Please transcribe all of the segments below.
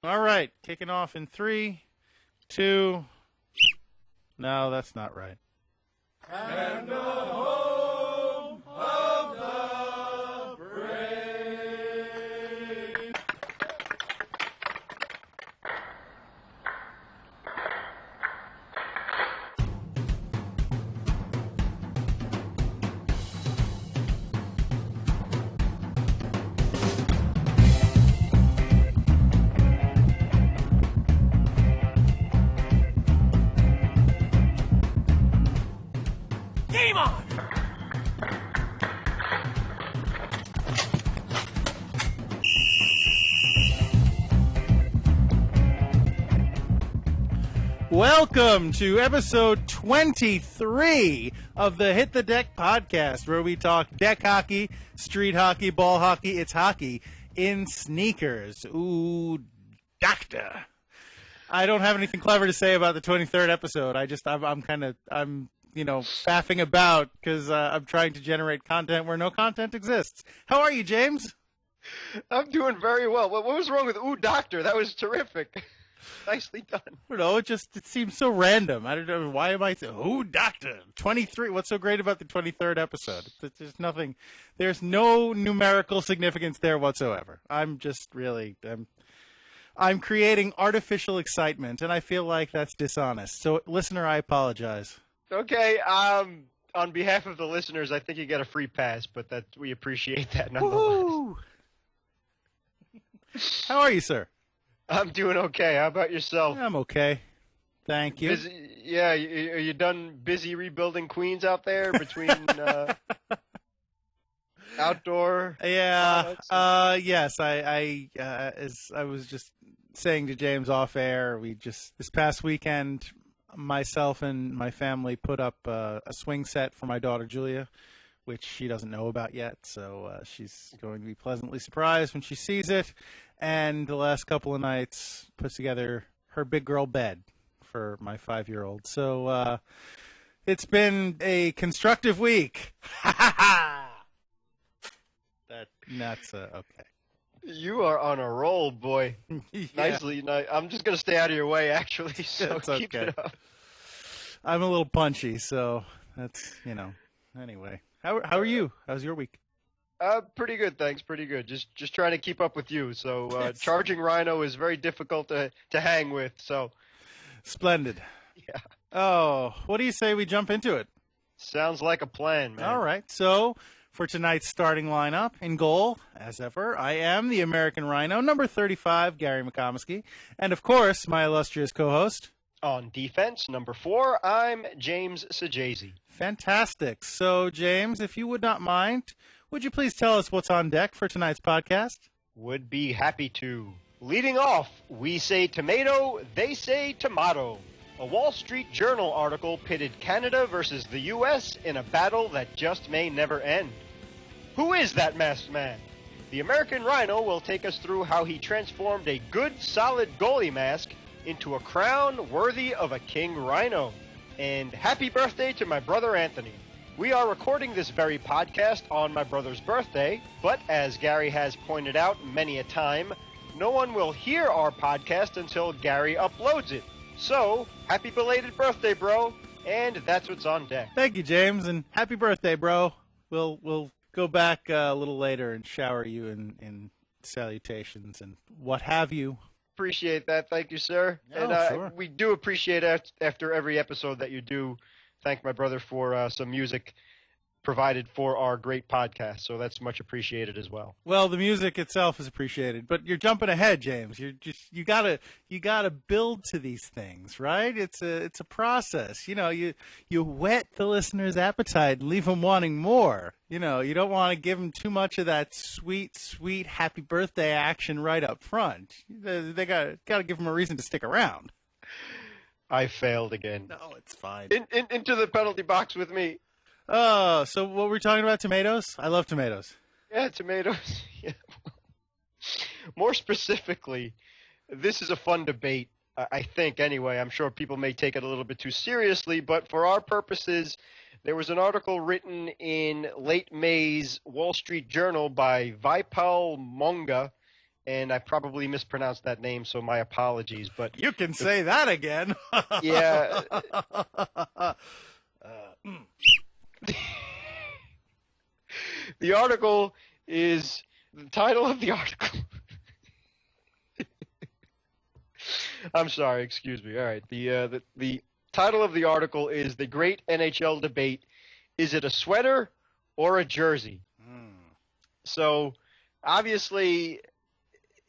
All right, kicking off in 3, 2. No, that's not right. And the home of the brave. Game on! Welcome to episode 23 of the Hit the Deck podcast, where we talk deck hockey, street hockey, ball hockey. It's hockey in sneakers. Ooh, doctor. I don't have anything clever to say about the 23rd episode. I'm faffing about because I'm trying to generate content where no content exists. How are you, James? I'm doing very well. What was wrong with "Ooh, Doctor"? That was terrific. Nicely done. I don't know. It seems so random. I don't know. Why am I saying, "Ooh, Doctor"? 23. What's so great about the 23rd episode? There's nothing. There's no numerical significance there whatsoever. I'm creating artificial excitement, and I feel like that's dishonest. So, listener, I apologize. Okay. On behalf of the listeners, I think you get a free pass, but we appreciate that nonetheless. Woo-hoo! How are you, sir? I'm doing okay. How about yourself? I'm okay. Thank you. Are you done busy rebuilding Queens out there between outdoor? Yeah. Yes. As I was just saying to James off air, this past weekend, myself and my family put up a swing set for my daughter Julia, which she doesn't know about yet. So she's going to be pleasantly surprised when she sees it. And the last couple of nights put together her big girl bed for my 5-year-old. So it's been a constructive week. Ha ha ha! That's okay. You are on a roll, boy. Yeah. Nicely. I'm just going to stay out of your way, actually, so That's keep okay. it up. I'm a little punchy, so that's, Anyway, how are you? How's your week? Pretty good, thanks. Pretty good. Just trying to keep up with you. So Yes. charging Rhino is very difficult to hang with. So Splendid. yeah, Oh, what do you say we jump into it? sounds like a plan, man. All right. So for tonight's starting lineup, in goal, as ever, I am the American Rhino, number 35, Gary McComiskey, and of course, my illustrious co-host. On defense, number 4, I'm James Sajazi. Fantastic. So, James, if you would not mind, would you please tell us what's on deck for tonight's podcast? Would be happy to. Leading off, we say tomato, they say tomato. A Wall Street Journal article pitted Canada versus the U.S. in a battle that just may never end. Who is that masked man? The American Rhino will take us through how he transformed a good, solid goalie mask into a crown worthy of a king rhino. And happy birthday to my brother Anthony. We are recording this very podcast on my brother's birthday, but as Gary has pointed out many a time, no one will hear our podcast until Gary uploads it. So, happy belated birthday, bro, and that's what's on deck. Thank you, James, and happy birthday, bro. We'll go back a little later and shower you in salutations and what have you. Appreciate that. Thank you, sir. Oh, and sure. we do appreciate after every episode that you do thank my brother for some music provided for our great podcast. So that's much appreciated as well. Well, the music itself is appreciated, but you're jumping ahead, James. You gotta build to these things, right? It's a process. You whet the listener's appetite, and leave them wanting more. You don't want to give them too much of that sweet happy birthday action right up front. They gotta give them a reason to stick around. I failed again. No, it's fine. Into the penalty box with me. Oh, so what were we talking about? Tomatoes? I love tomatoes. Yeah, tomatoes. Yeah. More specifically, this is a fun debate, I think, anyway. I'm sure people may take it a little bit too seriously, but for our purposes, there was an article written in late May's Wall Street Journal by Vipal Monga, and I probably mispronounced that name, so my apologies. But You can say that again. yeah, the article is the title of the article. I'm sorry, excuse me. All right, the title of the article is The Great NHL Debate: Is it a sweater or a jersey? So, obviously,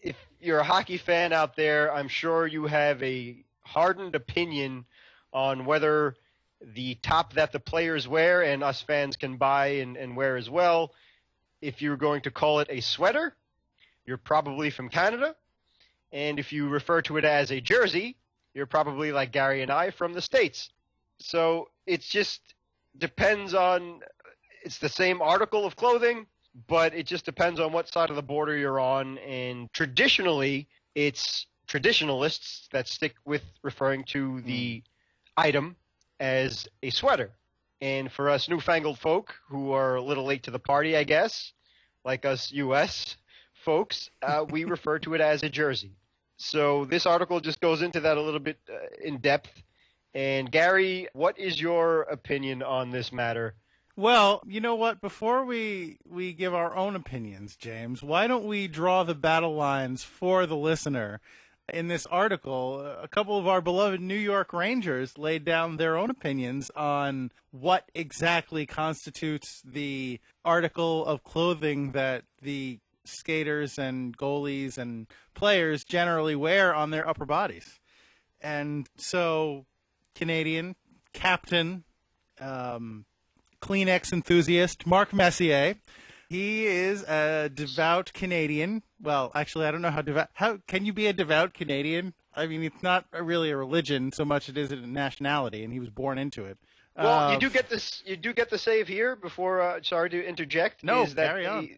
if you're a hockey fan out there, I'm sure you have a hardened opinion on whether the top that the players wear and us fans can buy and wear as well, if you're going to call it a sweater, you're probably from Canada. And if you refer to it as a jersey, you're probably like Gary and I from the States. So it just depends on – it's the same article of clothing, but it just depends on what side of the border you're on. And traditionally, it's traditionalists that stick with referring to the item as a sweater. And for us newfangled folk who are a little late to the party, I guess, like us U.S. folks, we refer to it as a jersey. So this article just goes into that a little bit in depth. And Gary, what is your opinion on this matter? Well, you know what? Before we give our own opinions, James, why don't we draw the battle lines for the listener? In this article, a couple of our beloved New York Rangers laid down their own opinions on what exactly constitutes the article of clothing that the skaters and goalies and players generally wear on their upper bodies. And so, Canadian captain, Kleenex enthusiast Mark Messier. He is a devout Canadian. Well, actually, I don't know how devout. How can you be a devout Canadian? I mean, it's not really a religion so much it is a nationality, and he was born into it. Well, you do get this. You do get the save here before. Sorry to interject. No, is that carry on.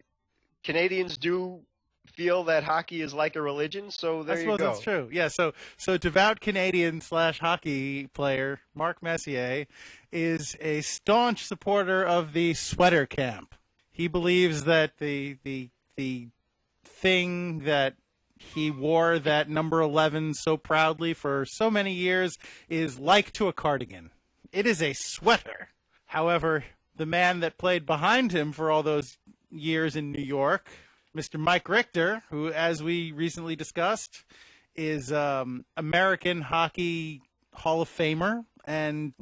Canadians do feel that hockey is like a religion, so there you go. I suppose that's true. Yeah, so devout Canadian / hockey player Mark Messier is a staunch supporter of the sweater camp. He believes that the thing that he wore that number 11 so proudly for so many years is like to a cardigan. It is a sweater. However, the man that played behind him for all those years in New York, Mr. Mike Richter, who, as we recently discussed, is American Hockey Hall of Famer and,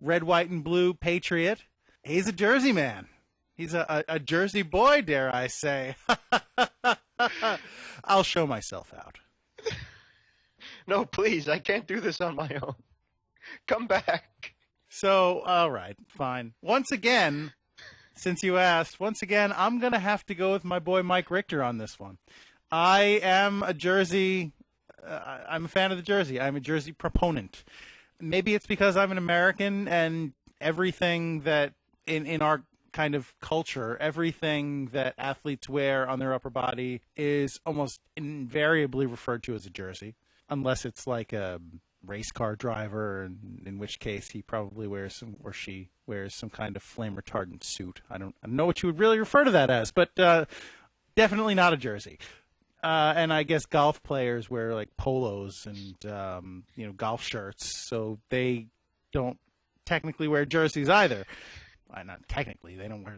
red, white, and blue patriot. He's a Jersey man. He's a Jersey boy, dare I say. I'll show myself out. No, please. I can't do this on my own. Come back. So, all right, fine. Once again, since you asked, I'm going to have to go with my boy Mike Richter on this one. I am a Jersey. I'm a fan of the Jersey. I'm a Jersey proponent. Maybe it's because I'm an American and everything that in our kind of culture, everything that athletes wear on their upper body is almost invariably referred to as a jersey, unless it's like a race car driver, in which case he probably wears or she wears some kind of flame retardant suit. I don't know what you would really refer to that as, but definitely not a jersey. And I guess golf players wear like polos and golf shirts, so they don't technically wear jerseys either. Not technically, they don't wear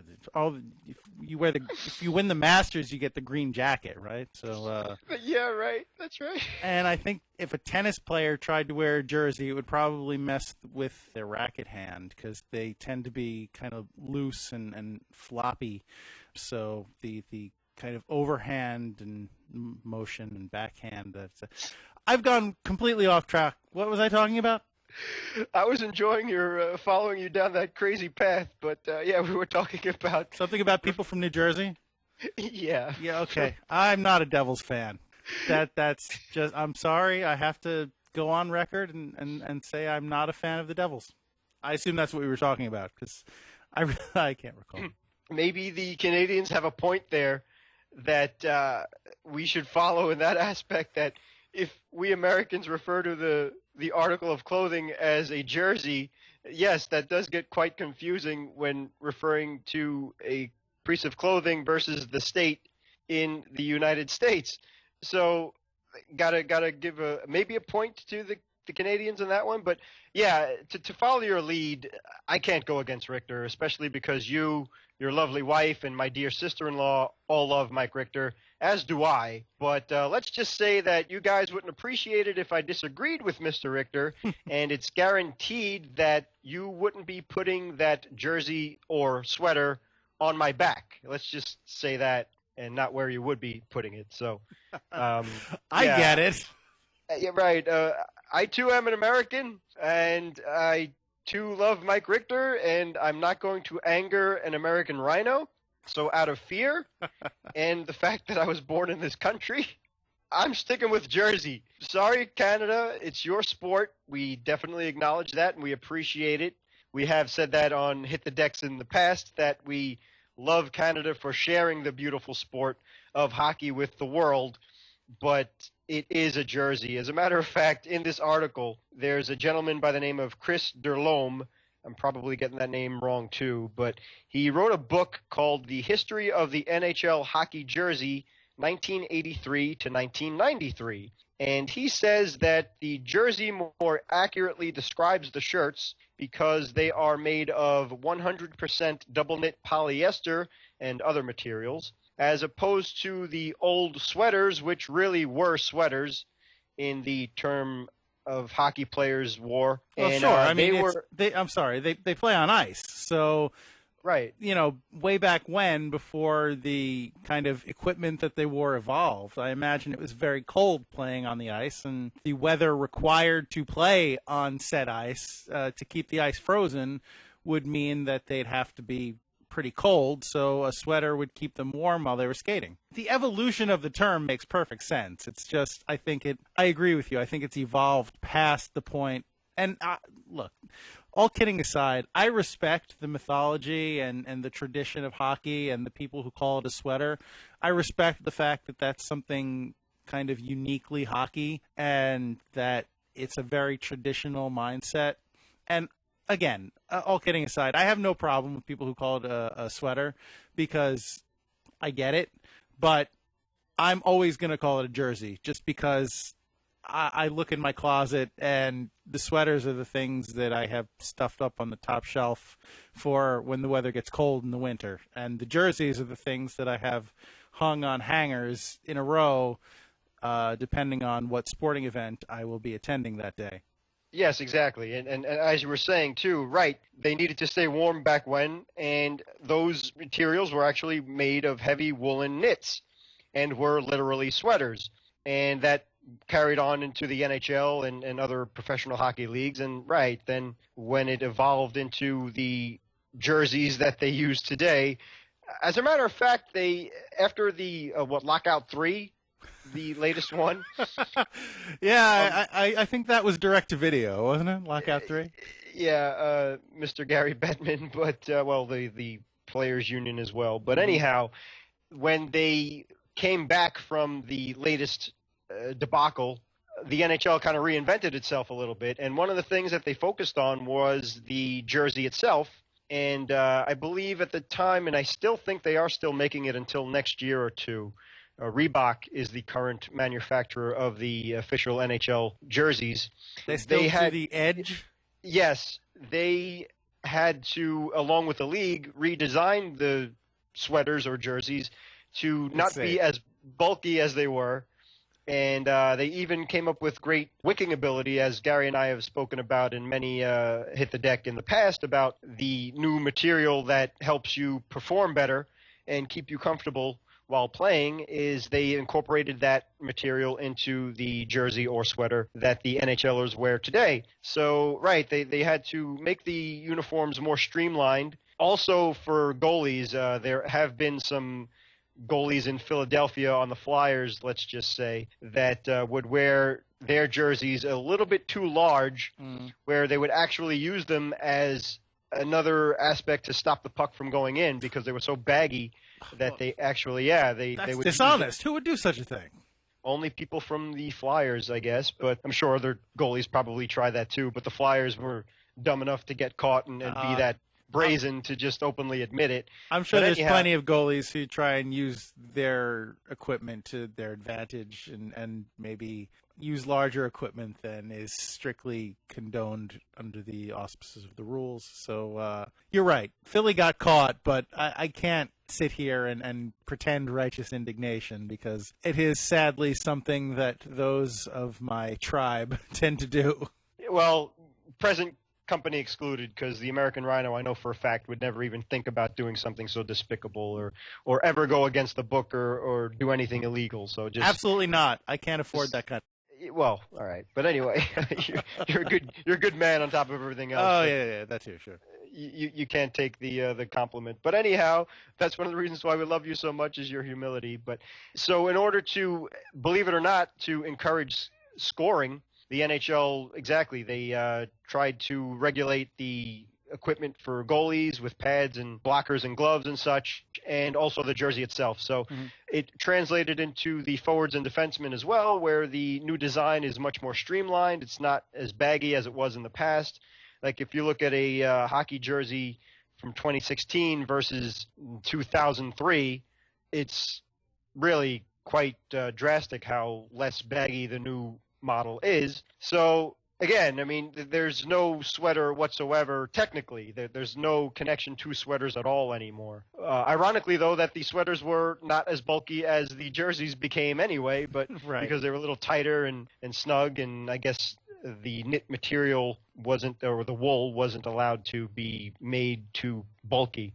if you win the Masters, you get the green jacket, right? So yeah, right. That's right. And I think if a tennis player tried to wear a jersey, it would probably mess with their racket hand because they tend to be kind of loose and floppy. So the kind of overhand and motion and backhand. I've gone completely off track. What was I talking about? I was enjoying your following you down that crazy path, but yeah, we were talking about something about people from New Jersey. Yeah. Yeah. Okay. I'm not a Devils fan. That's just. I'm sorry. I have to go on record and say I'm not a fan of the Devils. I assume that's what we were talking about because I can't recall. Maybe the Canadians have a point there that we should follow in that aspect. That if we Americans refer to the article of clothing as a jersey, yes, that does get quite confusing when referring to a piece of clothing versus the state in the United States. So gotta give maybe a point to the Canadians in that one. But yeah, to follow your lead, I can't go against Richter, especially because you, your lovely wife, and my dear sister-in-law all love Mike Richter, as do I. But let's just say that you guys wouldn't appreciate it if I disagreed with Mr. Richter, and it's guaranteed that you wouldn't be putting that jersey or sweater on my back. Let's just say that, and not where you would be putting it. So, I yeah. get it. Yeah, right. I too am an American, and I too love Mike Richter, and I'm not going to anger an American rhino. So out of fear and the fact that I was born in this country, I'm sticking with Jersey. Sorry, Canada, it's your sport. We definitely acknowledge that, and we appreciate it. We have said that on Hit the Decks in the past, that we love Canada for sharing the beautiful sport of hockey with the world, but it is a jersey. As a matter of fact, in this article, there's a gentleman by the name of Chris Derlome. I'm probably getting that name wrong too, but he wrote a book called The History of the NHL Hockey Jersey, 1983 to 1993. And he says that the jersey more accurately describes the shirts because they are made of 100% double knit polyester and other materials, as opposed to the old sweaters, which really were sweaters in the term of hockey players wore. Well, and, sure. I mean, I'm sorry. They play on ice, so right. You know, way back when, before the kind of equipment that they wore evolved, I imagine it was very cold playing on the ice, and the weather required to play on said ice to keep the ice frozen would mean that they'd have to be pretty cold, so a sweater would keep them warm while they were skating. The evolution of the term makes perfect sense. It's just, I agree with you. I think it's evolved past the point. And look, all kidding aside, I respect the mythology and the tradition of hockey and the people who call it a sweater. I respect the fact that that's something kind of uniquely hockey and that it's a very traditional mindset. And again, all kidding aside, I have no problem with people who call it a sweater because I get it, but I'm always going to call it a jersey just because I look in my closet and the sweaters are the things that I have stuffed up on the top shelf for when the weather gets cold in the winter. And the jerseys are the things that I have hung on hangers in a row, depending on what sporting event I will be attending that day. Yes, exactly. And as you were saying, too, right, they needed to stay warm back when, and those materials were actually made of heavy woolen knits and were literally sweaters. And that carried on into the NHL and other professional hockey leagues. And, right, then when it evolved into the jerseys that they use today, as a matter of fact, after the, Lockout 3, the latest one. Yeah, I think that was direct to video, wasn't it? Lockout 3? Yeah, Mr. Gary Bettman, but, the Players Union as well. But anyhow, when they came back from the latest debacle, the NHL kind of reinvented itself a little bit. And one of the things that they focused on was the jersey itself. And I believe at the time, and I still think they are still making it until next year or two, Reebok is the current manufacturer of the official NHL jerseys. They still do the edge? Yes. They had to, along with the league, redesign the sweaters or jerseys to not be as bulky as they were. And they even came up with great wicking ability, as Gary and I have spoken about in many Hit the Deck in the past, about the new material that helps you perform better and keep you comfortable while playing. Is they incorporated that material into the jersey or sweater that the NHLers wear today. So, right, they had to make the uniforms more streamlined. Also for goalies, there have been some goalies in Philadelphia on the Flyers, let's just say, that would wear their jerseys a little bit too large, where they would actually use them as another aspect to stop the puck from going in because they were so baggy that they actually, they would dishonest. Who would do such a thing? Only people from the Flyers, I guess, but I'm sure other goalies probably try that too. But the Flyers were dumb enough to get caught and be that brazen to just openly admit it. I'm sure But there's anyhow, plenty of goalies who try and use their equipment to their advantage and maybe use larger equipment than is strictly condoned under the auspices of the rules. So you're right. Philly got caught, but I can't sit here and pretend righteous indignation because it is sadly something that those of my tribe tend to do. well, present company excluded, because the American Rhino, I know for a fact, would never even think about doing something so despicable or ever go against the book or do anything illegal. So just Absolutely not. I can't afford that kind. well, all right. But anyway, you're a good man on top of everything else. Oh so yeah, that too, sure. you can't take the compliment. But anyhow, that's one of the reasons why we love you so much is your humility. But so in order to, believe it or not, to encourage scoring, the NHL, exactly, they tried to regulate the equipment for goalies with pads and blockers and gloves and such, and also the jersey itself. So it translated into the forwards and defensemen as well, where the new design is much more streamlined. It's not as baggy as it was in the past. Like if you look at a hockey jersey from 2016 versus 2003, it's really quite drastic how less baggy the new model is. So again, I mean, there's no sweater whatsoever technically. There's no connection to sweaters at all anymore. Ironically, though, that the sweaters were not as bulky as the jerseys became anyway, but Right. because they were a little tighter and snug, and I guess the knit material wasn't, or the wool wasn't allowed to be made too bulky.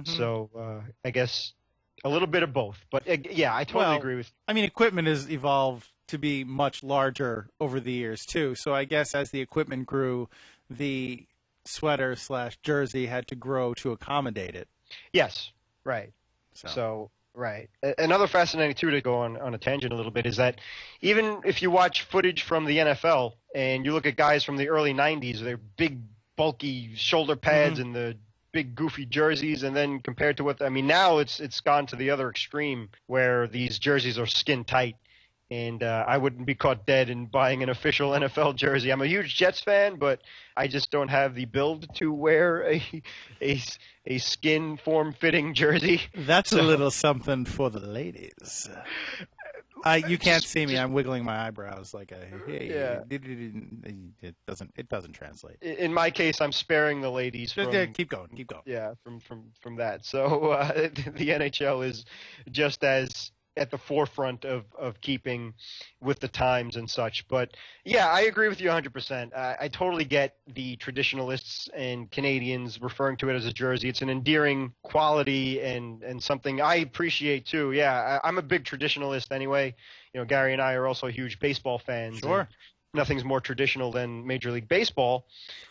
So I guess a little bit of both. But yeah, I totally agree with you. I mean, equipment has evolved to be much larger over the years too. So I guess as the equipment grew, the sweater/jersey had to grow to accommodate it. Yes, right. So right. Another fascinating, too, to go on a tangent a little bit, is that even if you watch footage from the NFL and you look at guys from the early 90s, their big, bulky shoulder pads and the big, goofy jerseys, and then compared to what – I mean, now it's gone to the other extreme where these jerseys are skin tight. And I wouldn't be caught dead in buying an official NFL jersey. I'm a huge Jets fan, but I just don't have the build to wear a skin form-fitting jersey. That's a little something for the ladies. You can't see me. I'm wiggling my eyebrows like Yeah. It doesn't translate. In my case, I'm sparing the ladies from Keep going. yeah from that. So the NHL is just as at the forefront of keeping with the times and such. But yeah, I agree with you 100%. I totally get the traditionalists and Canadians referring to it as a jersey. It's an endearing quality and something I appreciate too. Yeah, I'm a big traditionalist anyway. You know, Gary and I are also huge baseball fans. Sure. Nothing's more traditional than Major League Baseball.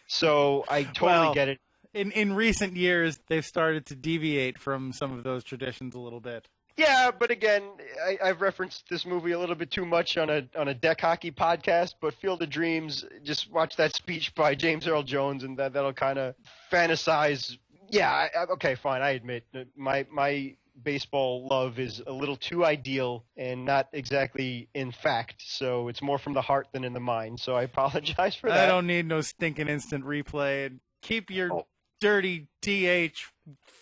So I totally get it. In recent years, they've started to deviate from some of those traditions a little bit. Yeah, but again, I've referenced this movie a little bit too much on a DEK hockey podcast, but Field of Dreams, just watch that speech by James Earl Jones, and that'll kind of fantasize. Yeah, okay, fine, I admit. My baseball love is a little too ideal and not exactly in fact, so it's more from the heart than in the mind, so I apologize for that. I don't need no stinking instant replay. Keep your dirty TH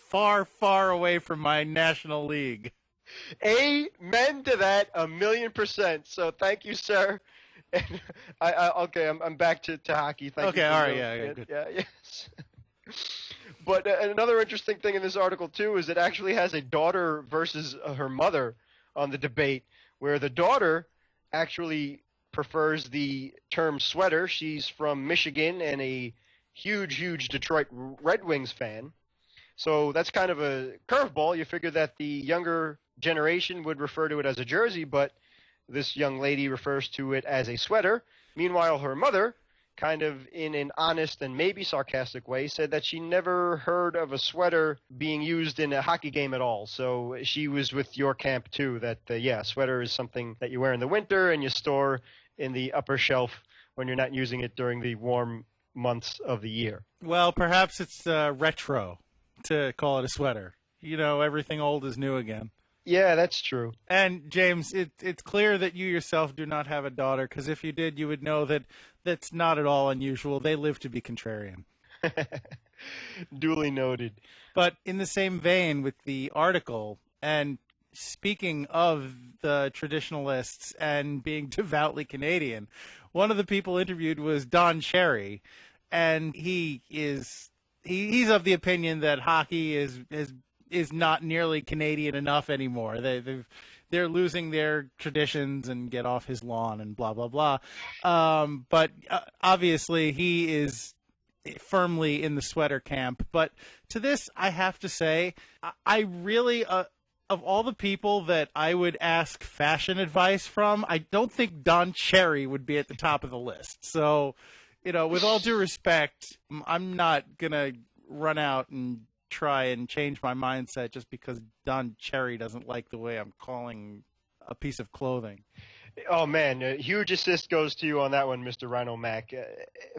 far, far away from my National League. Amen to that, 1,000,000%. So thank you, sir. And I'm back to hockey. Thank you. Okay, all right, yeah, good. Yeah, yes. But another interesting thing in this article too is it actually has a daughter versus her mother on the debate, where the daughter actually prefers the term sweater. She's from Michigan and a huge Detroit Red Wings fan. So that's kind of a curveball. You figure that the younger generation would refer to it as a jersey, but this young lady refers to it as a sweater. Meanwhile, her mother, kind of in an honest and maybe sarcastic way, said that she never heard of a sweater being used in a hockey game at all. So she was with your camp too, that, sweater is something that you wear in the winter and you store in the upper shelf when you're not using it during the warm months of the year. Well, perhaps it's retro to call it a sweater. You know, everything old is new again. Yeah, that's true. And, James, it's clear that you yourself do not have a daughter, because if you did, you would know that that's not at all unusual. They live to be contrarian. Duly noted. But in the same vein with the article, and speaking of the traditionalists and being devoutly Canadian, one of the people interviewed was Don Cherry, and he's of the opinion that hockey is not nearly Canadian enough anymore. They're losing their traditions and get off his lawn and blah blah blah. But obviously he is firmly in the sweater camp. But to this, I have to say, I really, of all the people that I would ask fashion advice from, I don't think Don Cherry would be at the top of the list. So, with all due respect, I'm not going to run out and try and change my mindset just because Don Cherry doesn't like the way I'm calling a piece of clothing. Oh, man, a huge assist goes to you on that one, Mr. Rhino Mac.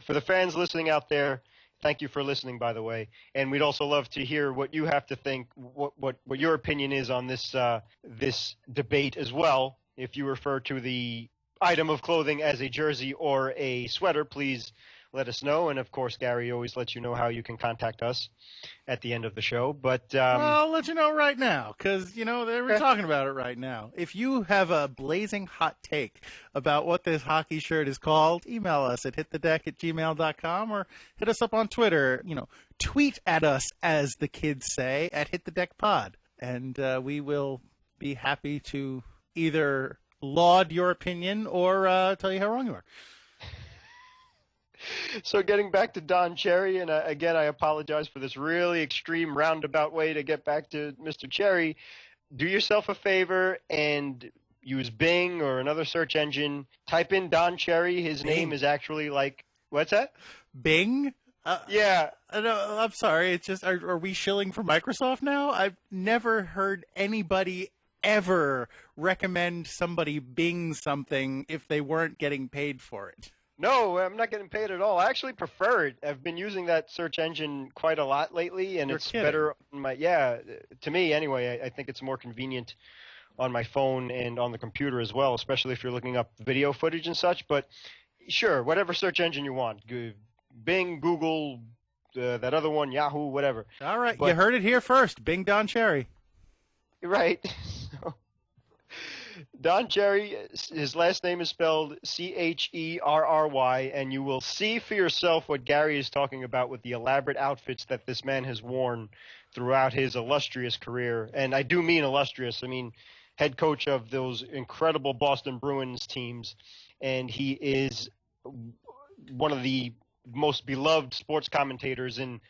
For the fans listening out there, thank you for listening, by the way. And we'd also love to hear what you have to think, what your opinion is on this this debate as well. If you refer to the item of clothing as a jersey or a sweater, please let us know. And, of course, Gary always lets you know how you can contact us at the end of the show. But well, I'll let you know right now because, we're talking about it right now. If you have a blazing hot take about what this hockey shirt is called, email us at hitthedeck@gmail.com or hit us up on Twitter. Tweet at us, as the kids say, at hitthedeckpod. And we will be happy to either laud your opinion or tell you how wrong you are. So getting back to Don Cherry, and again, I apologize for this really extreme roundabout way to get back to Mr. Cherry. Do yourself a favor and use Bing or another search engine. Type in Don Cherry. His name is actually what's that? Bing? Yeah. No, I'm sorry. It's just, are we shilling for Microsoft now? I've never heard anybody ever recommend somebody Bing something if they weren't getting paid for it. No, I'm not getting paid at all. I actually prefer it. I've been using that search engine quite a lot lately, and it's better on to me anyway. I think it's more convenient on my phone and on the computer as well, especially if you're looking up video footage and such. But sure, whatever search engine you want. Bing, Google, that other one, Yahoo, whatever. All right, you heard it here first. Bing Don Cherry. Right. Don Cherry, his last name is spelled Cherry, and you will see for yourself what Gary is talking about with the elaborate outfits that this man has worn throughout his illustrious career. And I do mean illustrious. I mean, head coach of those incredible Boston Bruins teams, and he is one of the most beloved sports commentators in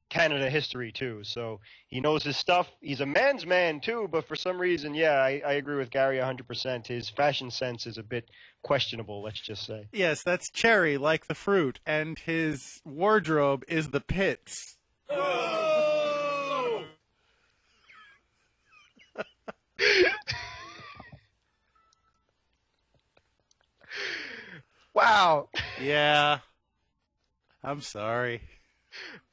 Canada history too, so he knows his stuff. He's a man's man too, but for some reason, I agree with Gary 100%. His fashion sense is a bit questionable, let's just say. Yes, that's cherry, like the fruit, and his wardrobe is the pits. Oh! Wow. Yeah, I'm sorry.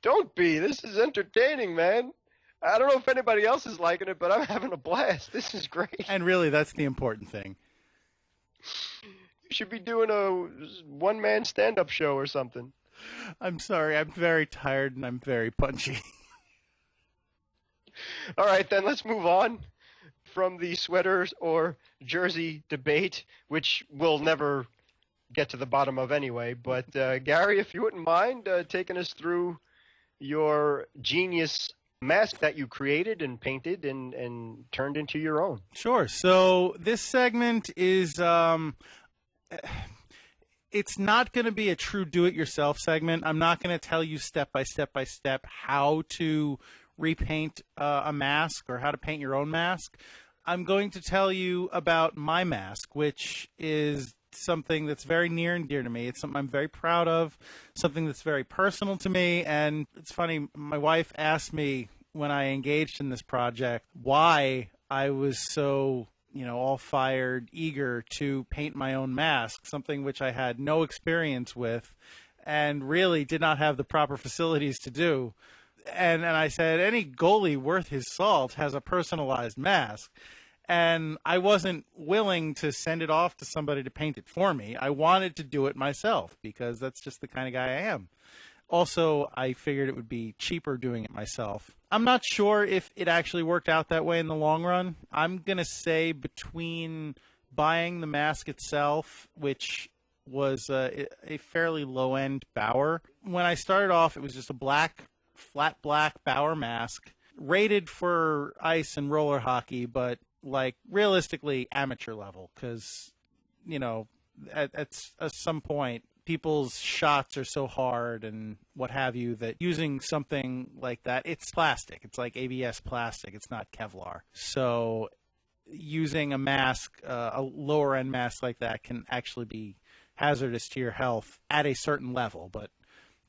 Don't be. This is entertaining, man. I don't know if anybody else is liking it, but I'm having a blast. This is great. And really, that's the important thing. You should be doing a one-man stand-up show or something. I'm sorry. I'm very tired and I'm very punchy. All right, then let's move on from the sweaters or jersey debate, which we'll never get to the bottom of anyway. But Gary, if you wouldn't mind taking us through your genius mask that you created and painted and turned into your own. Sure. So this segment is it's not going to be a true do-it-yourself segment. I'm not going to tell you step by step how to repaint a mask or how to paint your own mask. I'm going to tell you about my mask, which is something that's very near and dear to me. It's something I'm very proud of, something that's very personal to me. And it's funny, my wife asked me when I engaged in this project why I was so, all fired, eager to paint my own mask, something which I had no experience with and really did not have the proper facilities to do. And I said, any goalie worth his salt has a personalized mask. And I wasn't willing to send it off to somebody to paint it for me. I wanted to do it myself because that's just the kind of guy I am. Also, I figured it would be cheaper doing it myself. I'm not sure if it actually worked out that way in the long run. I'm going to say between buying the mask itself, which was a fairly low-end Bauer. When I started off, it was just a flat black Bauer mask, rated for ice and roller hockey, but like realistically amateur level, because, you know, at some point, people's shots are so hard and what have you that using something like that, it's plastic. It's like ABS plastic. It's not Kevlar. So using a mask, a lower-end mask like that can actually be hazardous to your health at a certain level. But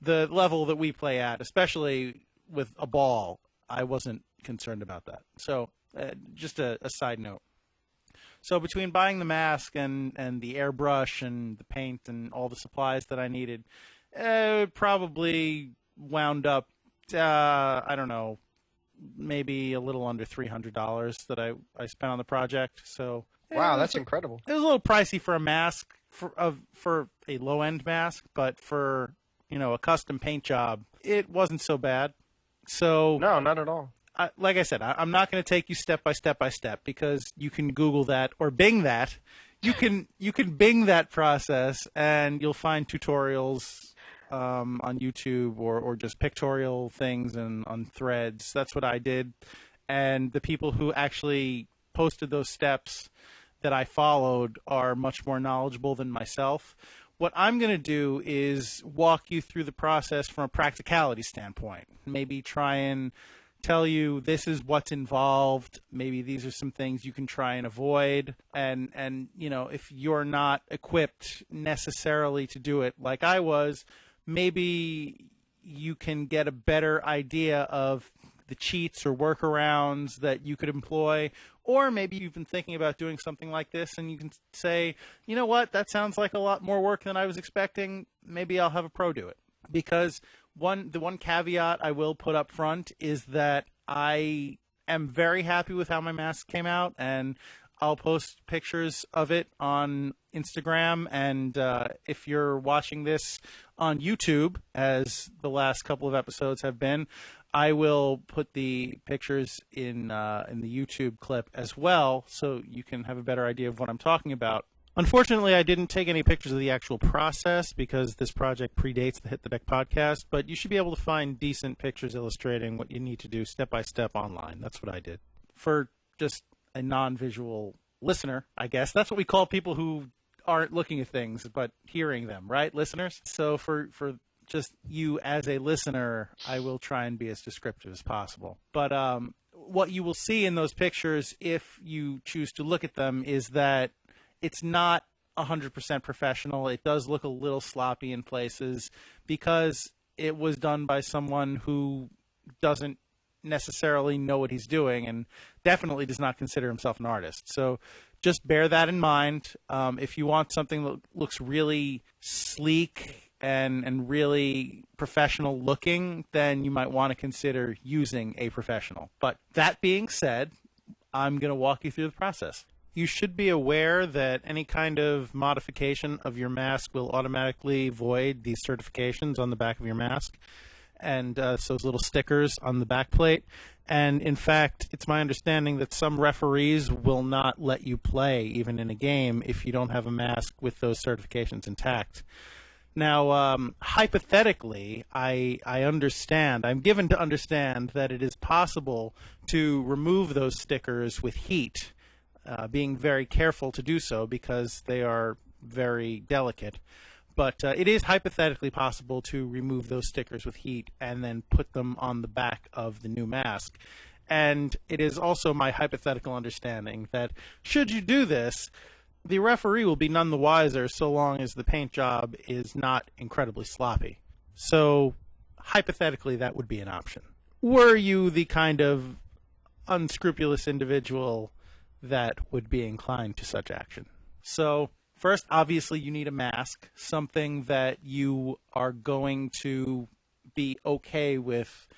the level that we play at, especially with a ball, I wasn't concerned about that. So just a side note. So between buying the mask and the airbrush and the paint and all the supplies that I needed, it probably wound up, I don't know, maybe a little under $300 that I spent on the project. So wow, that's incredible. It was a little pricey for a mask, for a low-end mask, but for, you know, a custom paint job, it wasn't so bad. So no, not at all. Like I said, I'm not going to take you step by step because you can Google that or Bing that. You can Bing that process and you'll find tutorials on YouTube or just pictorial things and on threads. That's what I did. And the people who actually posted those steps that I followed are much more knowledgeable than myself. What I'm going to do is walk you through the process from a practicality standpoint. Maybe try and tell you this is what's involved. Maybe these are some things you can try and avoid. And you know, if you're not equipped necessarily to do it like I was, maybe you can get a better idea of the cheats or workarounds that you could employ. Or maybe you've been thinking about doing something like this and you can say, you know what, that sounds like a lot more work than I was expecting. Maybe I'll have a pro do it. Because the one caveat I will put up front is that I am very happy with how my mask came out, and I'll post pictures of it on Instagram. And if you're watching this on YouTube, as the last couple of episodes have been, I will put the pictures in the YouTube clip as well, so you can have a better idea of what I'm talking about. Unfortunately, I didn't take any pictures of the actual process because this project predates the Hit the Deck podcast, but you should be able to find decent pictures illustrating what you need to do step by step online. That's what I did. For just a non-visual listener, I guess. That's what we call people who aren't looking at things but hearing them, right, listeners? So for just you as a listener, I will try and be as descriptive as possible. But what you will see in those pictures, if you choose to look at them, is that it's not 100% professional. It does look a little sloppy in places because it was done by someone who doesn't necessarily know what he's doing and definitely does not consider himself an artist. So just bear that in mind. If you want something that looks really sleek and really professional looking, then you might want to consider using a professional. But that being said, I'm going to walk you through the process. You should be aware that any kind of modification of your mask will automatically void these certifications on the back of your mask and those little stickers on the back plate. And in fact, it's my understanding that some referees will not let you play even in a game if you don't have a mask with those certifications intact. Now, hypothetically, I understand, I'm given to understand that it is possible to remove those stickers with heat, being very careful to do so because they are very delicate. But it is hypothetically possible to remove those stickers with heat and then put them on the back of the new mask. And it is also my hypothetical understanding that should you do this, the referee will be none the wiser so long as the paint job is not incredibly sloppy. So hypothetically, that would be an option. Were you the kind of unscrupulous individual that would be inclined to such action? So first, obviously, you need a mask, something that you are going to be okay with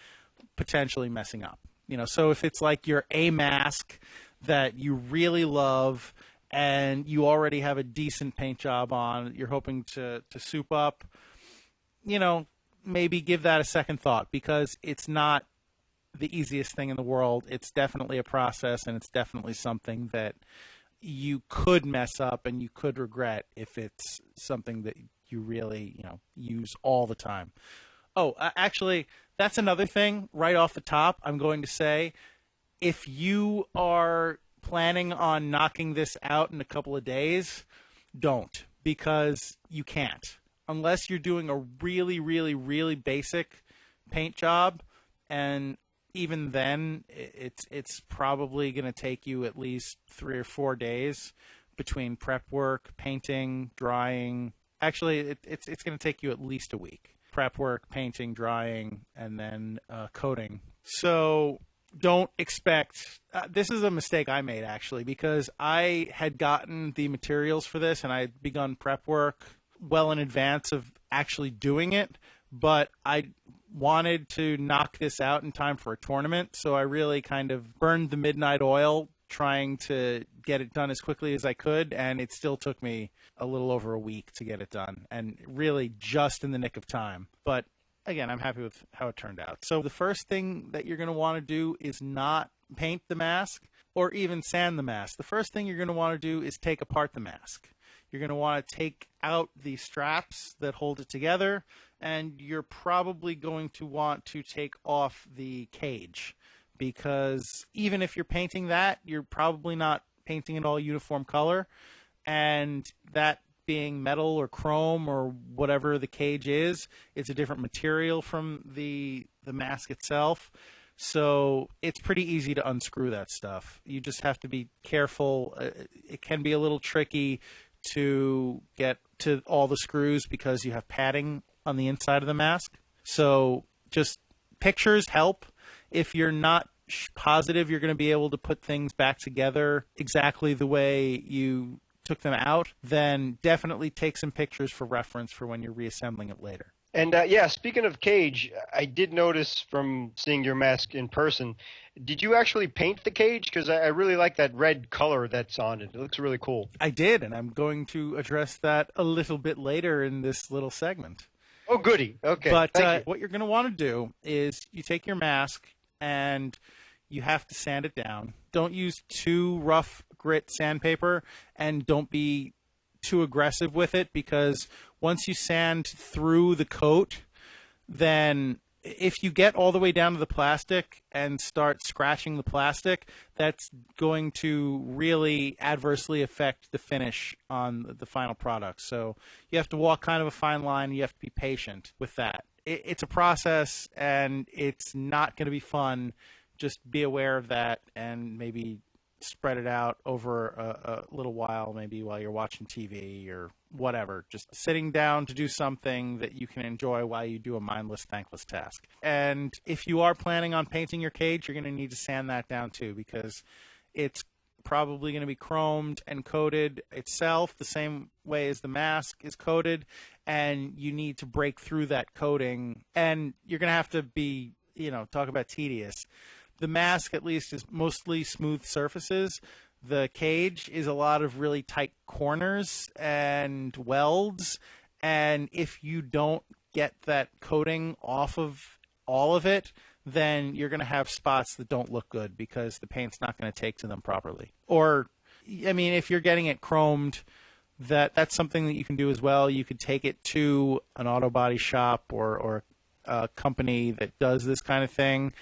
potentially messing up. You know, so if it's like your A mask that you really love and you already have a decent paint job on, you're hoping to soup up, you know, maybe give that a second thought, because it's not the easiest thing in the world. It's definitely a process, and it's definitely something that you could mess up and you could regret if it's something that you really, use all the time. Oh, actually, that's another thing right off the top. I'm going to say, if you are planning on knocking this out in a couple of days, don't, because you can't. Unless you're doing a really, really, really basic paint job, and even then, it's probably going to take you at least 3 or 4 days between prep work, painting, drying. Actually, it's going to take you at least a week. Prep work, painting, drying, and then coating. So don't expect this is a mistake I made, actually, because I had gotten the materials for this and I had begun prep work well in advance of actually doing it, but I wanted to knock this out in time for a tournament, so I really kind of burned the midnight oil trying to get it done as quickly as I could, and it still took me a little over a week to get it done, and really just in the nick of time. But again, I'm happy with how it turned out. So the first thing that you're going to want to do is not paint the mask or even sand the mask. The first thing you're going to want to do is take apart the mask. You're going to want to take out the straps that hold it together, and you're probably going to want to take off the cage, because even if you're painting that, you're probably not painting it all uniform color, and that being metal or chrome or whatever the cage is, it's a different material from the mask itself. So it's pretty easy to unscrew that stuff. You just have to be careful. It can be a little tricky to get to all the screws because you have padding on the inside of the mask. So just pictures help. If you're not positive you're going to be able to put things back together exactly the way you took them out, then definitely take some pictures for reference for when you're reassembling it later. And speaking of cage, I did notice from seeing your mask in person, did you actually paint the cage? Because I really like that red color that's on it. It looks really cool. I did, and I'm going to address that a little bit later in this little segment. Oh, goody. Okay. But what you're going to want to do is you take your mask and you have to sand it down. Don't use too rough grit sandpaper, and don't be too aggressive with it, because once you sand through the coat, then if you get all the way down to the plastic and start scratching the plastic, that's going to really adversely affect the finish on the final product. So you have to walk kind of a fine line. You have to be patient with that. It's a process, and it's not going to be fun. Just be aware of that, and maybe spread it out over a little while, maybe while you're watching TV or whatever. Just sitting down to do something that you can enjoy while you do a mindless, thankless task. And if you are planning on painting your cage, you're going to need to sand that down too, because it's probably going to be chromed and coated itself the same way as the mask is coated, and you need to break through that coating. And you're going to have to be, talk about tedious. The mask, at least, is mostly smooth surfaces. The cage is a lot of really tight corners and welds. And if you don't get that coating off of all of it, then you're going to have spots that don't look good because the paint's not going to take to them properly. Or, if you're getting it chromed, that's something that you can do as well. You could take it to an auto body shop or a company that does this kind of thing,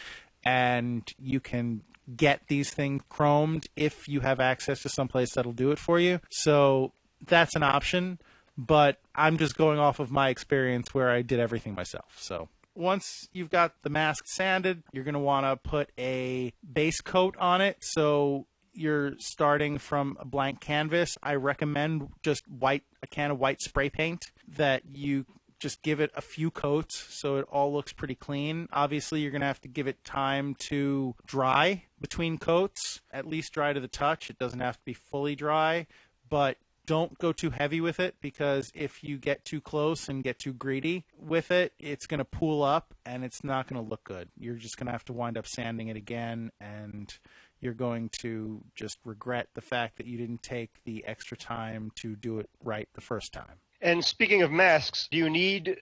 and you can get these things chromed if you have access to someplace that'll do it for you. So that's an option, but I'm just going off of my experience where I did everything myself. So once you've got the mask sanded, you're going to want to put a base coat on it. So you're starting from a blank canvas. I recommend just a can of white spray paint that you just give it a few coats so it all looks pretty clean. Obviously, you're going to have to give it time to dry between coats, at least dry to the touch. It doesn't have to be fully dry, but don't go too heavy with it, because if you get too close and get too greedy with it, it's going to pool up and it's not going to look good. You're just going to have to wind up sanding it again, and you're going to just regret the fact that you didn't take the extra time to do it right the first time. And speaking of masks, do you need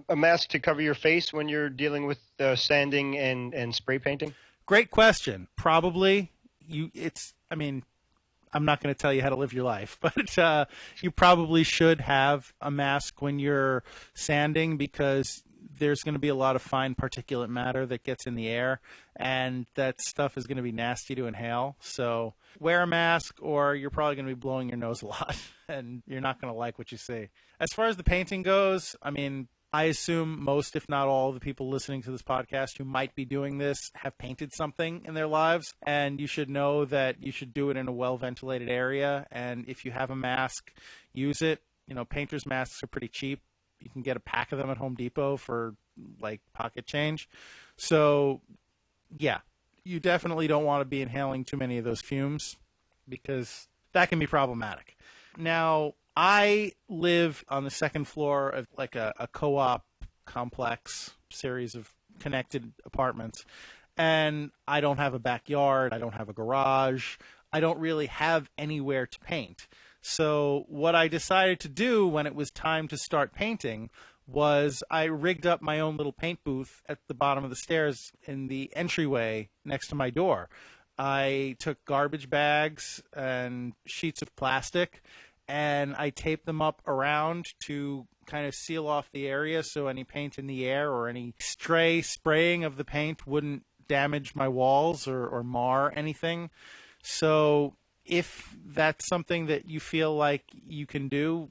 a mask to cover your face when you're dealing with sanding and spray painting? Great question. Probably. I mean, I'm not going to tell you how to live your life, but you probably should have a mask when you're sanding because there's going to be a lot of fine particulate matter that gets in the air, and that stuff is going to be nasty to inhale. So wear a mask, or you're probably going to be blowing your nose a lot, and you're not going to like what you see. As far as the painting goes, I mean, I assume most, if not all, of the people listening to this podcast who might be doing this have painted something in their lives, and you should know that you should do it in a well-ventilated area, and if you have a mask, use it. You know, painters' masks are pretty cheap. You can get a pack of them at Home Depot for, like, pocket change. So, yeah, you definitely don't want to be inhaling too many of those fumes because that can be problematic. Now, I live on the second floor of, like, a co-op complex series of connected apartments, and I don't have a backyard. I don't have a garage. I don't really have anywhere to paint. So what I decided to do when it was time to start painting was I rigged up my own little paint booth at the bottom of the stairs in the entryway next to my door. I took garbage bags and sheets of plastic, and I taped them up around to kind of seal off the area so any paint in the air or any stray spraying of the paint wouldn't damage my walls or mar anything. So if that's something that you feel like you can do,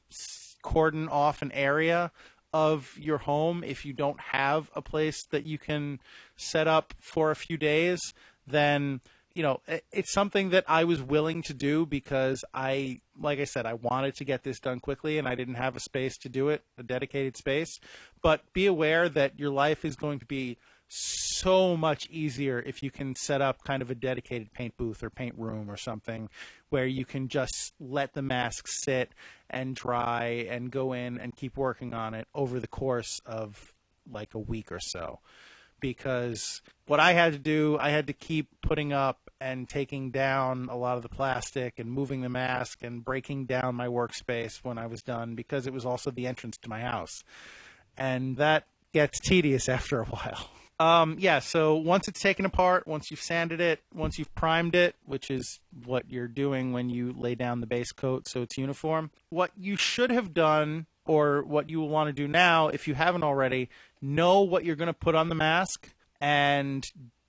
cordon off an area of your home if you don't have a place that you can set up for a few days, then, you know, it's something that I was willing to do because like I said, I wanted to get this done quickly and I didn't have a space to do it, a dedicated space. But be aware that your life is going to be so much easier if you can set up kind of a dedicated paint booth or paint room or something where you can just let the mask sit and dry and go in and keep working on it over the course of like a week or so. Because what I had to do, I had to keep putting up and taking down a lot of the plastic and moving the mask and breaking down my workspace when I was done because it was also the entrance to my house. And that gets tedious after a while. So once it's taken apart, once you've sanded it, once you've primed it, which is what you're doing when you lay down the base coat so it's uniform, what you should have done, or what you will want to do now if you haven't already, know what you're going to put on the mask and,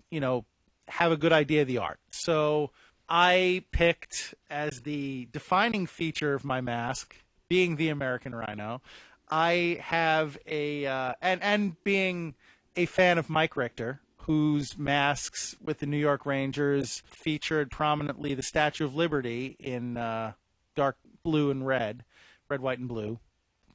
you know, have a good idea of the art. So I picked as the defining feature of my mask, being the American Rhino, I have and being a fan of Mike Richter, whose masks with the New York Rangers featured prominently the Statue of Liberty in dark blue and red, white, and blue,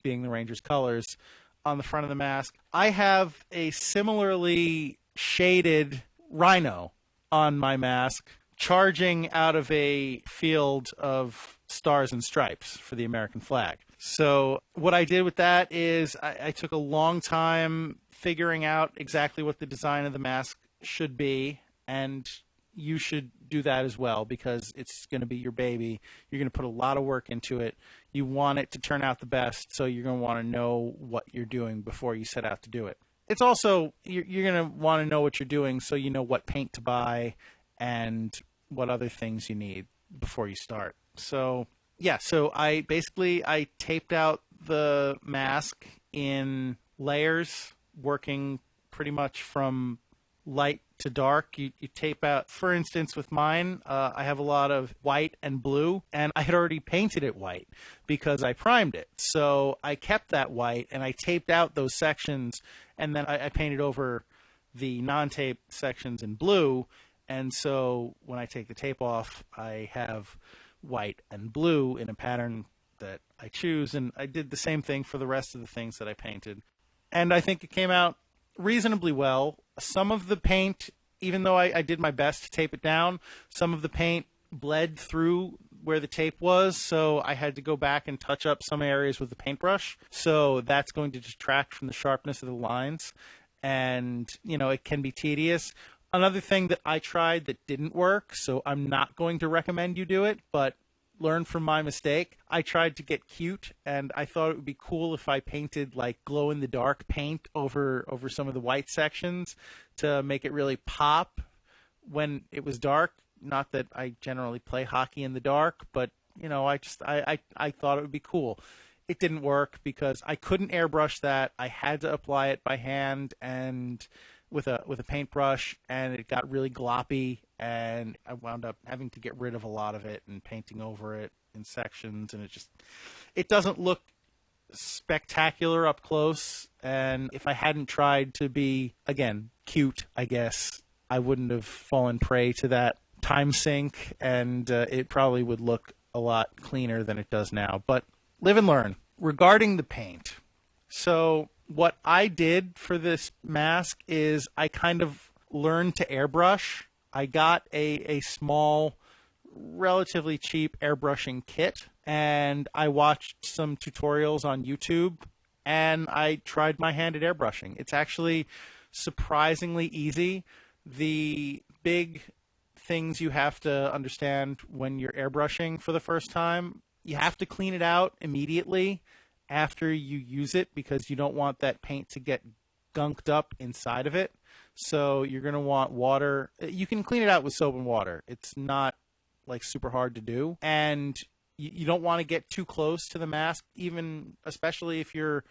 being the Rangers' colors, on the front of the mask. I have a similarly shaded rhino on my mask, charging out of a field of stars and stripes for the American flag. So what I did with that is I took a long time figuring out exactly what the design of the mask should be, and you should do that as well because it's going to be your baby. You're going to put a lot of work into it. You want it to turn out the best, so you're going to want to know what you're doing before you set out to do it. It's also, you're going to want to know what you're doing so you know what paint to buy and what other things you need before you start. So, yeah, so I taped out the mask in layers, working pretty much from light to dark. You tape out, for instance, with mine, I have a lot of white and blue, and I had already painted it white because I primed it. So I kept that white, and I taped out those sections, and then I painted over the non-taped sections in blue. And so when I take the tape off, I have white and blue in a pattern that I choose, and I did the same thing for the rest of the things that I painted. And I think it came out reasonably well. Some of the paint, even though I did my best to tape it down, some of the paint bled through where the tape was, so I had to go back and touch up some areas with the paintbrush. So that's going to detract from the sharpness of the lines, and, you know, it can be tedious. Another thing that I tried that didn't work, so I'm not going to recommend you do it, but learn from my mistake. I tried to get cute, and I thought it would be cool if I painted like glow-in-the-dark paint over some of the white sections to make it really pop when it was dark. Not that I generally play hockey in the dark, but I thought it would be cool. It didn't work because I couldn't airbrush that. I had to apply it by hand and with a paintbrush, and it got really gloppy, and I wound up having to get rid of a lot of it and painting over it in sections, and it doesn't look spectacular up close. And if I hadn't tried to be, again, cute, I guess, I wouldn't have fallen prey to that time sink, and it probably would look a lot cleaner than it does now. But live and learn. Regarding the paint, so what I did for this mask is I kind of learned to airbrush. I got a small, relatively cheap airbrushing kit, and I watched some tutorials on YouTube, and I tried my hand at airbrushing. It's actually surprisingly easy. The big things you have to understand when you're airbrushing for the first time, you have to clean it out immediately after you use it because you don't want that paint to get gunked up inside of it. So you're going to want water. You can clean it out with soap and water. It's not like super hard to do. And you don't want to get too close to the mask, especially if you're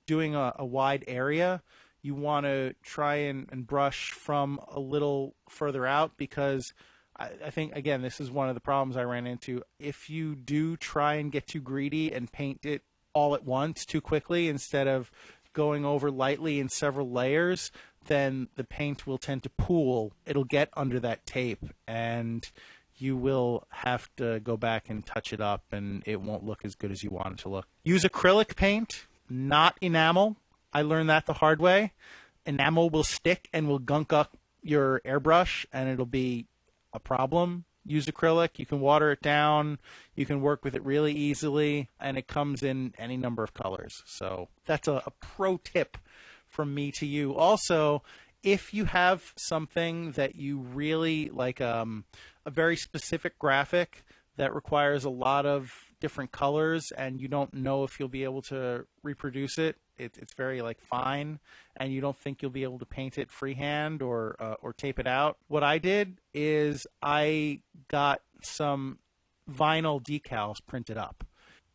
doing a wide area. You want to try and brush from a little further out because I think, again, this is one of the problems I ran into. If you do try and get too greedy and paint it all at once too quickly instead of going over lightly in several layers, then the paint will tend to pool. It'll get under that tape, and you will have to go back and touch it up, and it won't look as good as you want it to look. Use acrylic paint, not enamel. I learned that the hard way. Enamel will stick and will gunk up your airbrush, and it'll be a problem. Use acrylic. You can water it down. You can work with it really easily, and it comes in any number of colors. So that's a pro tip from me to you. Also, if you have something that you really like, a very specific graphic that requires a lot of different colors, and you don't know if you'll be able to reproduce it, it's very like fine, and you don't think you'll be able to paint it freehand or tape it out. What I did is I got some vinyl decals printed up.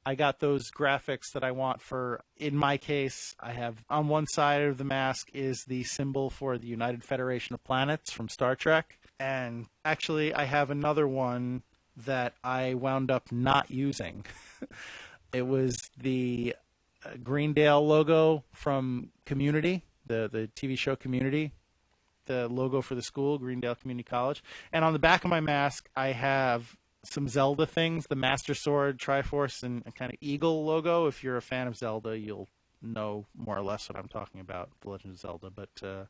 I got those graphics that I want for, in my case, I have on one side of the mask is the symbol for the United Federation of Planets from Star Trek. And actually I have another one that I wound up not using. It was the Greendale logo from Community, the TV show Community, the logo for the school, Greendale Community College. And on the back of my mask, I have some Zelda things, the Master Sword, Triforce, and a kind of eagle logo. If you're a fan of Zelda, you'll know more or less what I'm talking about, The Legend of Zelda. But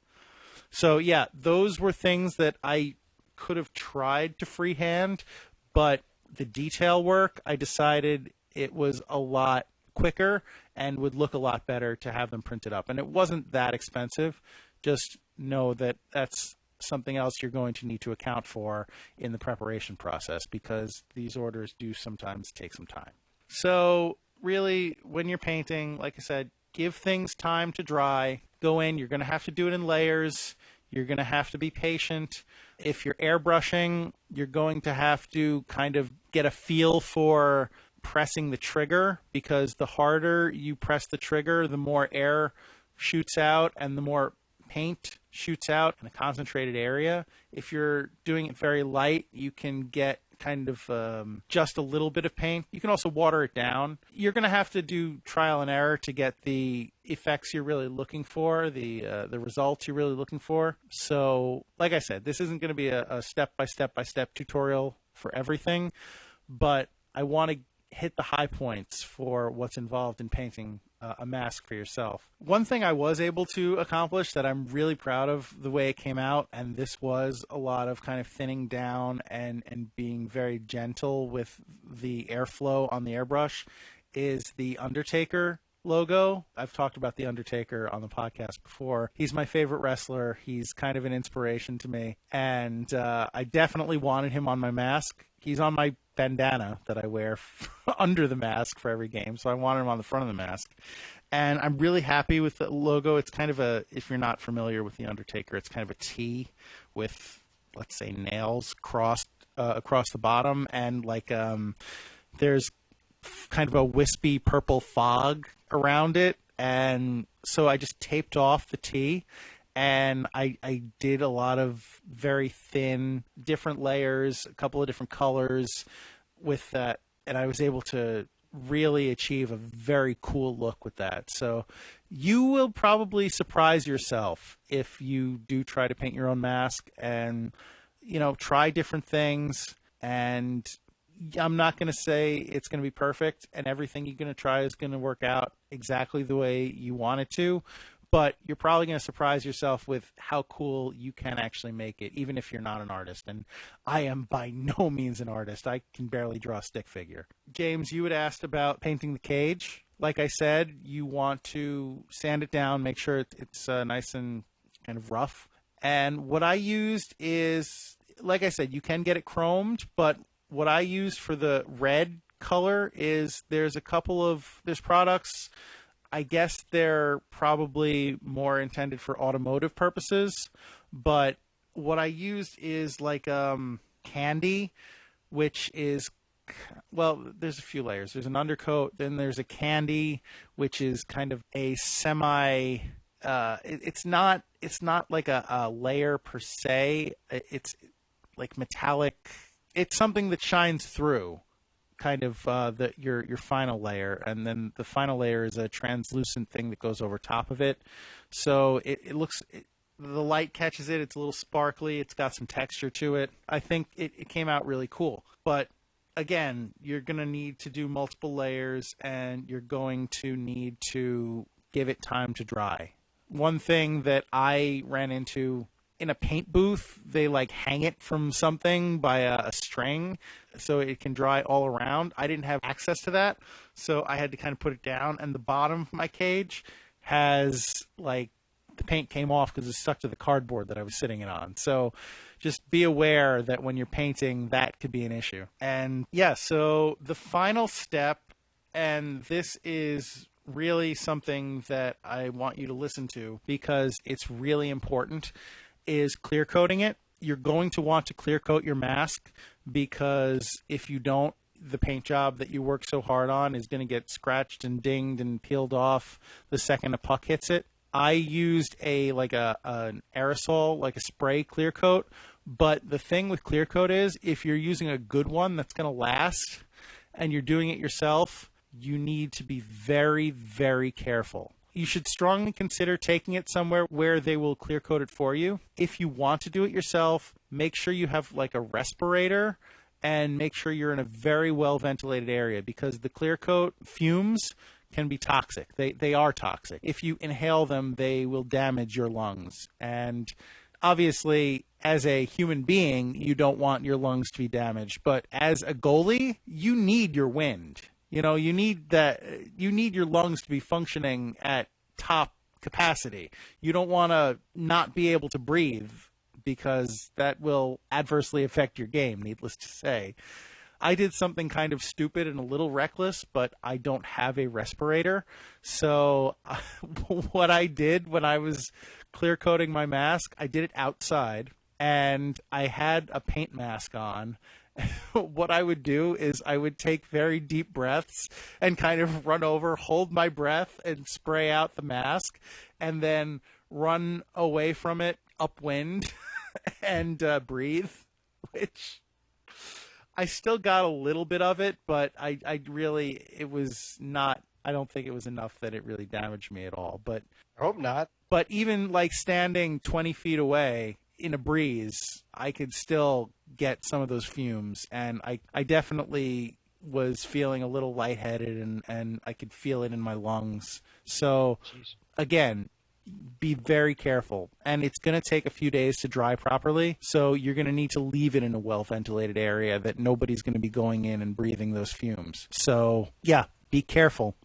so, yeah, those were things that I could have tried to freehand, but the detail work, I decided it was a lot quicker and would look a lot better to have them printed up. And it wasn't that expensive. Just know that that's something else you're going to need to account for in the preparation process, because these orders do sometimes take some time. So really, when you're painting, like I said, give things time to dry. Go in. You're going to have to do it in layers. You're going to have to be patient. If you're airbrushing, you're going to have to kind of get a feel for pressing the trigger, because the harder you press the trigger, the more air shoots out and the more paint shoots out in a concentrated area. If you're doing it very light, you can get kind of just a little bit of paint. You can also water it down. You're going to have to do trial and error to get the effects you're really looking for, the results you're really looking for. So, like I said, this isn't going to be a step-by-step tutorial for everything, but I want to hit the high points for what's involved in painting a mask for yourself. One thing I was able to accomplish that I'm really proud of the way it came out, and this was a lot of kind of thinning down and being very gentle with the airflow on the airbrush, is the Undertaker logo. I've talked about the Undertaker on the podcast before. He's my favorite wrestler. He's kind of an inspiration to me, and I definitely wanted him on my mask. He's on my bandana that I wear under the mask for every game, so I wanted him on the front of the mask. And I'm really happy with the logo. It's kind of if you're not familiar with The Undertaker, it's kind of a T with, let's say, nails crossed across the bottom, and there's kind of a wispy purple fog around it. And so I just taped off the T, and I did a lot of very thin, different layers, a couple of different colors with that, and I was able to really achieve a very cool look with that. So you will probably surprise yourself if you do try to paint your own mask, and try different things. And I'm not going to say it's going to be perfect and everything you're going to try is going to work out exactly the way you want it to, but you're probably going to surprise yourself with how cool you can actually make it, even if you're not an artist. And I am by no means an artist. I can barely draw a stick figure. James, you had asked about painting the cage. Like I said, you want to sand it down, make sure it's nice and kind of rough. And what I used is, like I said, you can get it chromed, but what I used for the red color is there's products, I guess they're probably more intended for automotive purposes, but what I used is candy, which is, well, there's a few layers. There's an undercoat, then there's a candy, which is kind of a semi, it's not like a layer per se. It's like metallic. It's something that shines through, kind of your final layer, and then the final layer is a translucent thing that goes over top of it. So it looks, the light catches it. It's a little sparkly. It's got some texture to it. I think it came out really cool. But again, you're going to need to do multiple layers, and you're going to need to give it time to dry. One thing that I ran into in a paint booth, they hang it from something by a string so it can dry all around. I didn't have access to that, so I had to kind of put it down, and the bottom of my cage has the paint came off because it stuck to the cardboard that I was sitting it on. So just be aware that when you're painting, that could be an issue. And yeah, so the final step, and this is really something that I want you to listen to because it's really important, is clear coating it. You're going to want to clear coat your mask, because if you don't, the paint job that you work so hard on is going to get scratched and dinged and peeled off the second a puck hits it. I used an aerosol, like a spray clear coat, but the thing with clear coat is if you're using a good one that's going to last and you're doing it yourself, you need to be very, very careful. You should strongly consider taking it somewhere where they will clear coat it for you. If you want to do it yourself, make sure you have a respirator, and make sure you're in a very well ventilated area, because the clear coat fumes can be toxic. They are toxic. If you inhale them, they will damage your lungs. And obviously, as a human being, you don't want your lungs to be damaged. But as a goalie, you need your wind. You need your lungs to be functioning at top capacity. You don't want to not be able to breathe, because that will adversely affect your game, needless to say. I did something kind of stupid and a little reckless, but I don't have a respirator. So what I did when I was clear coating my mask, I did it outside, and I had a paint mask on. What I would do is I would take very deep breaths and kind of run over, hold my breath, and spray out the mask, and then run away from it upwind and breathe, which I still got a little bit of it, but it was not, I don't think it was enough that it really damaged me at all. But I hope not. But even standing 20 feet away in a breeze, I could still get some of those fumes, and I definitely was feeling a little lightheaded, and I could feel it in my lungs. So again, be very careful, and it's going to take a few days to dry properly, so you're going to need to leave it in a well ventilated area that nobody's going to be going in and breathing those fumes. So yeah, be careful.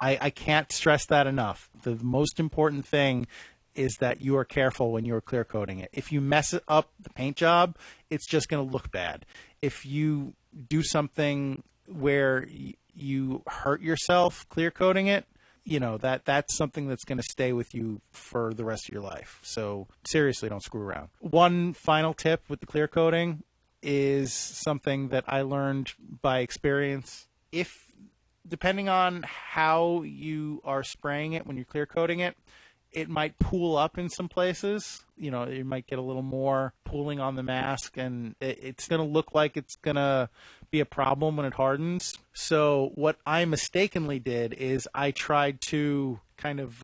I can't stress that enough. The most important thing is that you are careful when you are clear coating it. If you mess it up the paint job, it's just going to look bad. If you do something where you hurt yourself clear coating it, that's something that's going to stay with you for the rest of your life. So seriously, don't screw around. One final tip with the clear coating is something that I learned by experience. Depending on how you are spraying it when you're clear coating it, it might pool up in some places. You might get a little more pooling on the mask, and it's going to look like it's going to be a problem when it hardens. So what I mistakenly did is I tried to kind of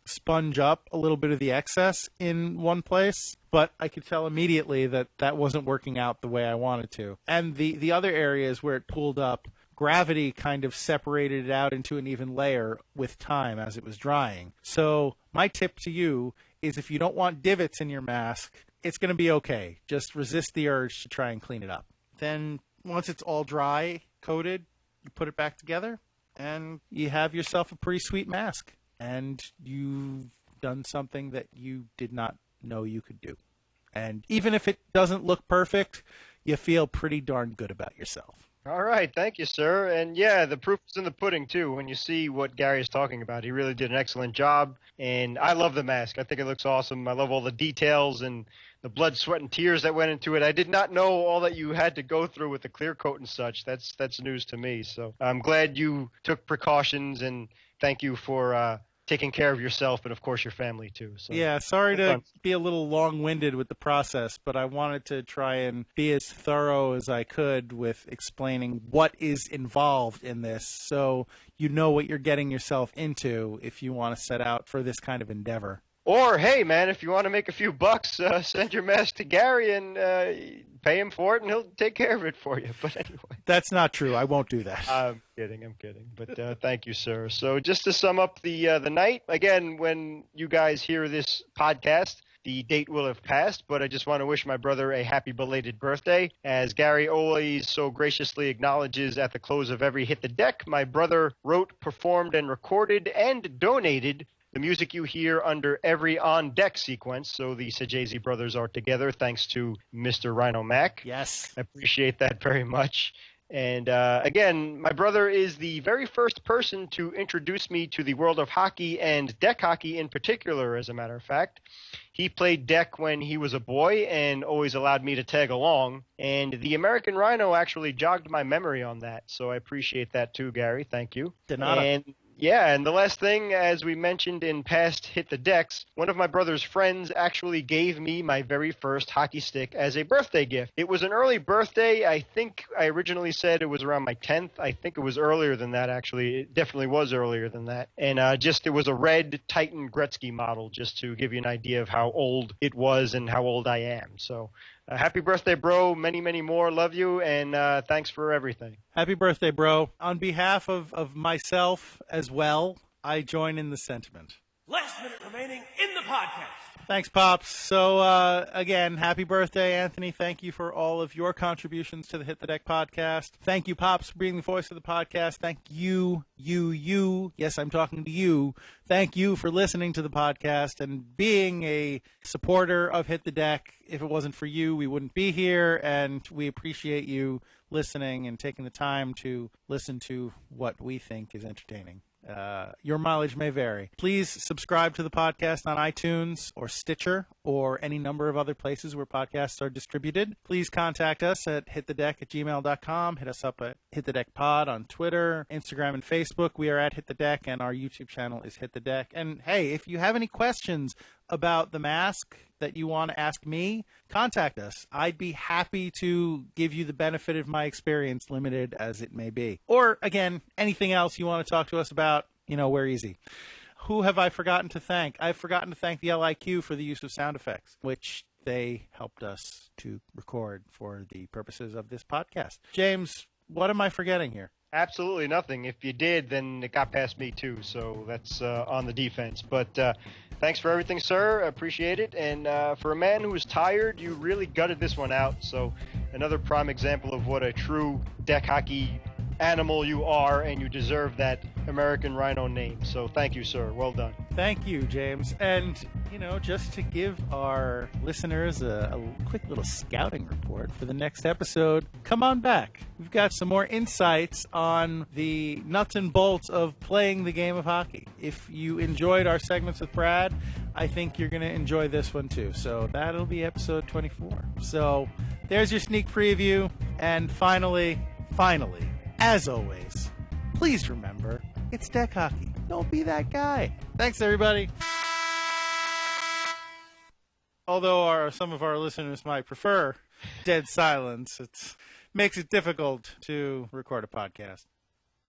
sponge up a little bit of the excess in one place, but I could tell immediately that wasn't working out the way I wanted to. And the other areas where it pooled up, gravity kind of separated it out into an even layer with time as it was drying. So my tip to you is, if you don't want divots in your mask, it's going to be okay. Just resist the urge to try and clean it up. Then once it's all dry, coated, you put it back together, and you have yourself a pretty sweet mask. And you've done something that you did not know you could do. And even if it doesn't look perfect, you feel pretty darn good about yourself. All right. Thank you, sir. And yeah, the proof is in the pudding, too. When you see what Gary is talking about, he really did an excellent job. And I love the mask. I think it looks awesome. I love all the details and the blood, sweat, and tears that went into it. I did not know all that you had to go through with the clear coat and such. That's news to me. So I'm glad you took precautions, and thank you for taking care of yourself and, of course, your family, too. So, yeah, sorry to be a little long-winded with the process, but I wanted to try and be as thorough as I could with explaining what is involved in this, so you know what you're getting yourself into if you want to set out for this kind of endeavor. Or, hey, man, if you want to make a few bucks, send your mask to Gary and pay him for it, and he'll take care of it for you. But anyway. That's not true. I won't do that. I'm kidding. But thank you, sir. So just to sum up the night, again, when you guys hear this podcast, the date will have passed, but I just want to wish my brother a happy belated birthday. As Gary always so graciously acknowledges at the close of every Hit the Deck, my brother wrote, performed, and recorded and donated the music you hear under every on-deck sequence. So the Sajazi brothers are together, thanks to Mr. Rhino Mac. Yes. I appreciate that very much. And again, my brother is the very first person to introduce me to the world of hockey, and deck hockey in particular, as a matter of fact. He played deck when he was a boy and always allowed me to tag along. And the American Rhino actually jogged my memory on that. So I appreciate that too, Gary. Thank you. De nada. And the last thing, as we mentioned in past Hit the Decks, one of my brother's friends actually gave me my very first hockey stick as a birthday gift. It was an early birthday. I think I originally said it was around my 10th. I think it was earlier than that, actually. It definitely was earlier than that. And it was a red Titan Gretzky model, just to give you an idea of how old it was and how old I am. So happy birthday, bro. Many, many more. Love you, and thanks for everything. Happy birthday, bro. On behalf of myself as well, I join in the sentiment. Last minute remaining in the podcast. Thanks, Pops. So, again, happy birthday, Anthony. Thank you for all of your contributions to the Hit the Deck podcast. Thank you, Pops, for being the voice of the podcast. Thank you. Yes, I'm talking to you. Thank you for listening to the podcast and being a supporter of Hit the Deck. If it wasn't for you, we wouldn't be here, and we appreciate you listening and taking the time to listen to what we think is entertaining. Your mileage may vary. Please subscribe to the podcast on iTunes or Stitcher or any number of other places where podcasts are distributed. Please contact us at hitthedeck@gmail.com. Hit us up at Hit the Deck Pod on Twitter, Instagram, and Facebook. We are at Hit the Deck, and our YouTube channel is Hit the Deck. And hey, if you have any questions about the mask that you want to ask me, contact us. I'd be happy to give you the benefit of my experience, limited as it may be. Or, again, anything else you want to talk to us about, we're easy. Who have I forgotten to thank? I've forgotten to thank the LIQ for the use of sound effects, which they helped us to record for the purposes of this podcast. James, what am I forgetting here? Absolutely nothing. If you did, then it got past me too, so that's on the defense. But thanks for everything, sir. I appreciate it. And for a man who was tired, you really gutted this one out. So another prime example of what a true deck hockey animal you are, and you deserve that American Rhino name. So thank you, sir. Well done. Thank you, James. And, just to give our listeners a quick little scouting report for the next episode, come on back. We've got some more insights on the nuts and bolts of playing the game of hockey. If you enjoyed our segments with Brad, I think you're going to enjoy this one too. So that'll be episode 24. So there's your sneak preview. And finally, as always, please remember, it's DEK hockey. Don't be that guy. Thanks, everybody. Although some of our listeners might prefer dead silence, it makes it difficult to record a podcast.